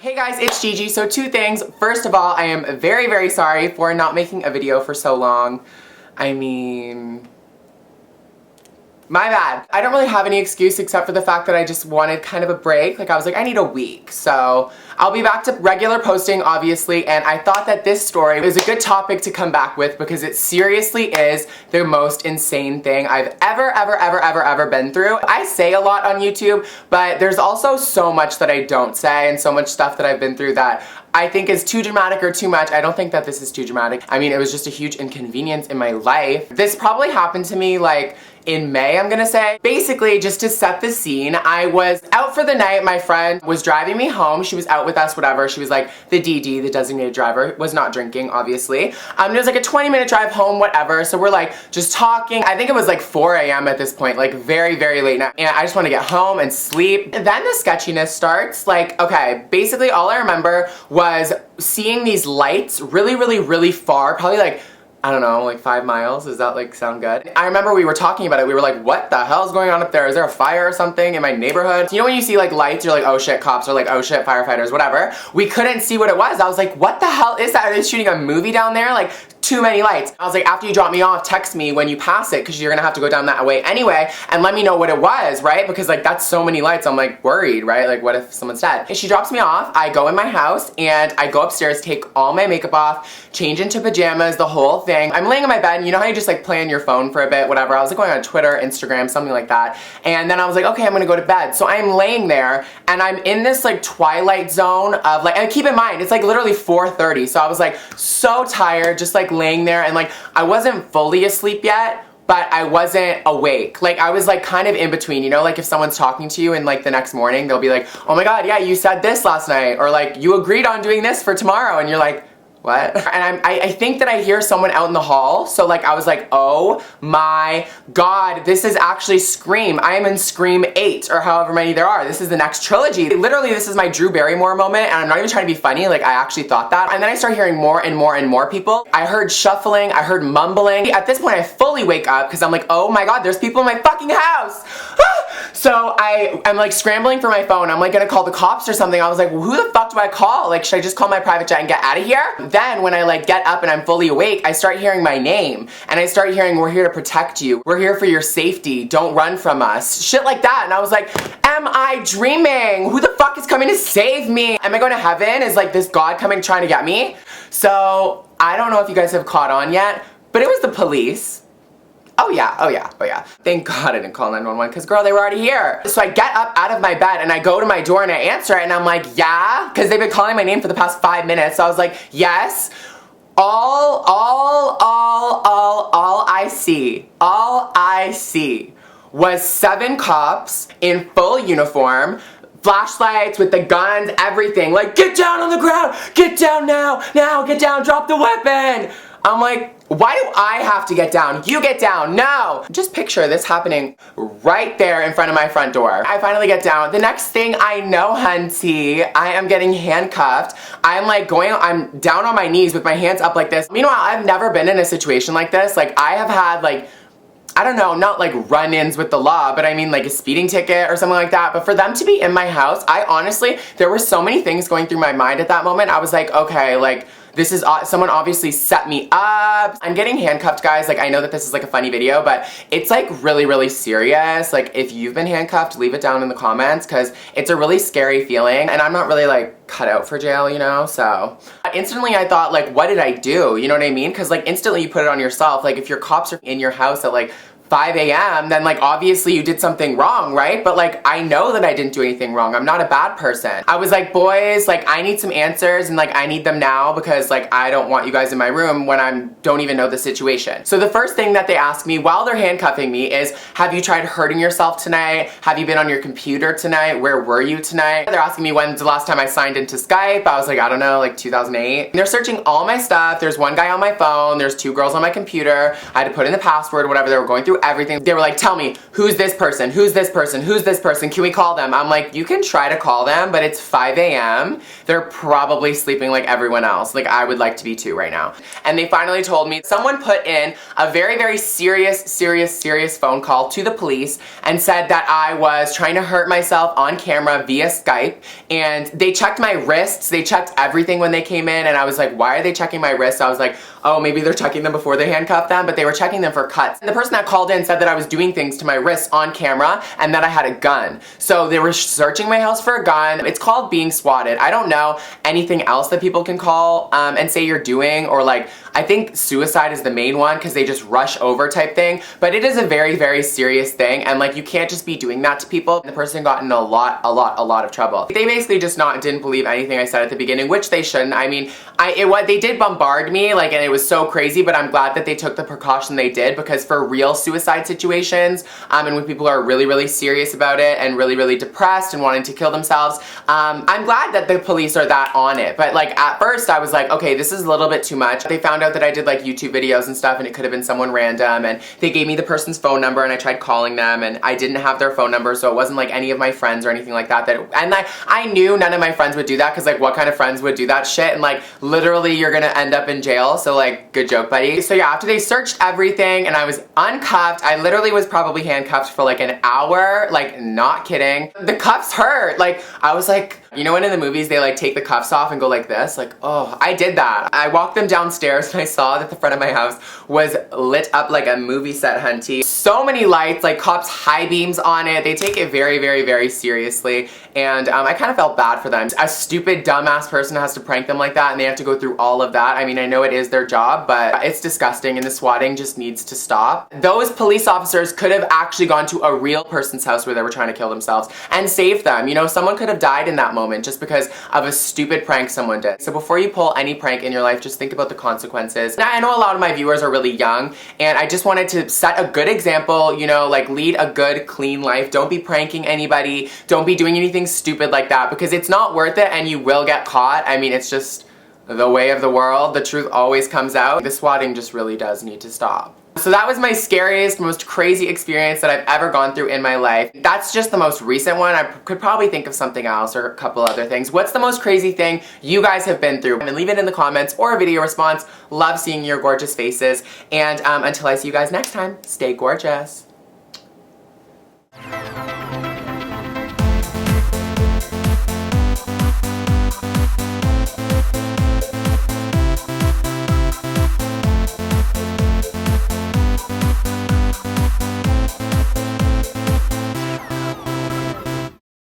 Hey guys, it's Gigi. So two things. First of all, I am very, very sorry for not making a video for so long. I mean, my bad. I don't really have any excuse except for the fact that I just wanted kind of a break. Like I was like, I need a week. So I'll be back to regular posting, obviously, and I thought that this story was a good topic to come back with because it seriously is the most insane thing I've ever been through. I say a lot on YouTube, but there's also so much that I don't say and so much stuff that I've been through that I think is too dramatic or too much. I don't think that this is too dramatic. I mean, it was just a huge inconvenience in my life. This probably happened to me like in May, I'm gonna say. Basically, just to set the scene, I was out for the night. My friend was driving me home. She was out with us, whatever. She was like the DD, the designated driver, was not drinking, obviously. It was like a 20-minute drive home, whatever. So we're like just talking. I think it was like 4 a.m. at this point, like very, very late night. And I just want to get home and sleep. And then the sketchiness starts. Like, okay, basically all I remember was seeing these lights really far, probably like, I don't know, like 5 miles. Does that like sound good? I remember we were talking about it. We were like, what the hell is going on up there? Is there a fire or something in my neighborhood? You know when you see like lights, you're like, oh shit, cops, or like, oh shit, firefighters, whatever. We couldn't see what it was. I was like, what the hell is that? Are they shooting a movie down there? Like, too many lights. I was like, after you drop me off, text me when you pass it because you're gonna have to go down that way anyway and let me know what it was, right? Because like that's so many lights, I'm like worried, right? Like what if someone's dead? And she drops me off, I go in my house and I go upstairs, take all my makeup off, change into pajamas, the whole thing. I'm laying in my bed and you know how you just like play on your phone for a bit, whatever. I was like going on Twitter, Instagram, something like that. And then I was like, okay, I'm gonna go to bed. So I'm laying there and I'm in this like twilight zone of like, and keep in mind, it's like literally 4:30. So I was like so tired, just like laying there and like I wasn't fully asleep yet, but I wasn't awake. Like I was like kind of in between, you know, like if someone's talking to you and like the next morning they'll be like, oh my god, yeah, you said this last night, or like you agreed on doing this for tomorrow, and you're like, what? And I think that I hear someone out in the hall, so like I was like, oh my god, this is actually Scream. I am in Scream 8, or however many there are. This is the next trilogy. Literally, this is my Drew Barrymore moment, and I'm not even trying to be funny, like I actually thought that. And then I start hearing more and more people. I heard shuffling, I heard mumbling. At this point, I fully wake up, because I'm like, oh my god, there's people in my fucking house! So I'm like scrambling for my phone. I'm like gonna call the cops or something. I was like, well, who the fuck do I call? Like, should I just call my private jet and get out of here? Then when I like get up and I'm fully awake, I start hearing my name. And I start hearing, we're here to protect you. We're here for your safety. Don't run from us. Shit like that. And I was like, am I dreaming? Who the fuck is coming to save me? Am I going to heaven? Is like this God coming trying to get me? So I don't know if you guys have caught on yet, but it was the police. Oh yeah. Thank God I didn't call 911 because girl, they were already here. So I get up out of my bed and I go to my door and I answer it and I'm like, yeah? Because they've been calling my name for the past 5 minutes. So I was like, yes. All I see was 7 cops in full uniform, flashlights with the guns, everything. Like, get down on the ground, get down now, get down, drop the weapon. I'm like, why do I have to get down? You get down, no! Just picture this happening right there in front of my front door. I finally get down. The next thing I know, hunty, I am getting handcuffed. I'm down on my knees with my hands up like this. Meanwhile, I've never been in a situation like this. Like, I have had like, I don't know, not like run-ins with the law, but I mean like a speeding ticket or something like that. But for them to be in my house, I honestly, there were so many things going through my mind at that moment. I was like, okay, like, this is, someone obviously set me up. I'm getting handcuffed, guys. Like, I know that this is like a funny video, but it's like really serious. Like, if you've been handcuffed, leave it down in the comments because it's a really scary feeling. And I'm not really like cut out for jail, you know? So instantly I thought like, what did I do? You know what I mean? Because like instantly you put it on yourself. Like if your cops are in your house at like 5 a.m., then like obviously you did something wrong, right? But like I know that I didn't do anything wrong. I'm not a bad person. I was like, boys, like I need some answers and like I need them now because like I don't want you guys in my room when I don't even know the situation. So the first thing that they ask me while they're handcuffing me is, have you tried hurting yourself tonight? Have you been on your computer tonight? Where were you tonight? They're asking me when's the last time I signed into Skype. I was like, I don't know, like 2008. And they're searching all my stuff. There's one guy on my phone. There's 2 girls on my computer. I had to put in the password, whatever. They were going through through everything. They were like, tell me, who's this person? Who's this person? Who's this person? Can we call them? I'm like, you can try to call them, but it's 5 a.m. They're probably sleeping like everyone else. Like, I would like to be too right now. And they finally told me someone put in a very, very serious phone call to the police and said that I was trying to hurt myself on camera via Skype. And they checked my wrists. They checked everything when they came in. And I was like, why are they checking my wrists? I was like, oh, maybe they're checking them before they handcuff them, but they were checking them for cuts. And the person that called in said that I was doing things to my wrists on camera and that I had a gun. So they were searching my house for a gun. It's called being swatted. I don't know anything else that people can call and say you're doing, or like, I think suicide is the main one because they just rush over type thing, but it is a very, very serious thing, and like, you can't just be doing that to people. The person got in a lot of trouble. They basically just didn't believe anything I said at the beginning, which they shouldn't. I mean, they did bombard me, like, and it was so crazy, but I'm glad that they took the precaution they did, because for real suicide situations, and when people are really, really serious about it and really, really depressed and wanting to kill themselves, I'm glad that the police are that on it. But like, at first I was like, okay, this is a little bit too much. They found out that I did like YouTube videos and stuff, and it could have been someone random, and they gave me the person's phone number, and I tried calling them, and I didn't have their phone number, so it wasn't like any of my friends or anything like that. And like, I knew none of my friends would do that, because like, what kind of friends would do that shit? And like, literally you're gonna end up in jail, so like, good joke, buddy. So yeah, after they searched everything and I was uncuffed, I literally was probably handcuffed for like an hour, like, not kidding. The cuffs hurt. Like, I was like, you know when in the movies they like take the cuffs off and go like this? Like, oh, I did that. I walked them downstairs and I saw that the front of my house was lit up like a movie set, hunty. So many lights, like cops high beams on it. They take it very, very, very seriously, and I kind of felt bad for them. A stupid, dumbass person has to prank them like that, and they have to go through all of that. I mean, I know it is their job, but it's disgusting, and the swatting just needs to stop. Those police officers could have actually gone to a real person's house where they were trying to kill themselves and saved them. You know, someone could have died in that moment just because of a stupid prank someone did. So before you pull any prank in your life, just think about the consequences. Now, I know a lot of my viewers are really young, and I just wanted to set a good example, you know, like, lead a good, clean life. Don't be pranking anybody. Don't be doing anything stupid like that, because it's not worth it and you will get caught. I mean, it's just the way of the world. The truth always comes out. The swatting just really does need to stop. So that was my scariest, most crazy experience that I've ever gone through in my life. That's just the most recent one. I could probably think of something else or a couple other things. What's the most crazy thing you guys have been through? And leave it in the comments or a video response. Love seeing your gorgeous faces. And until I see you guys next time, stay gorgeous.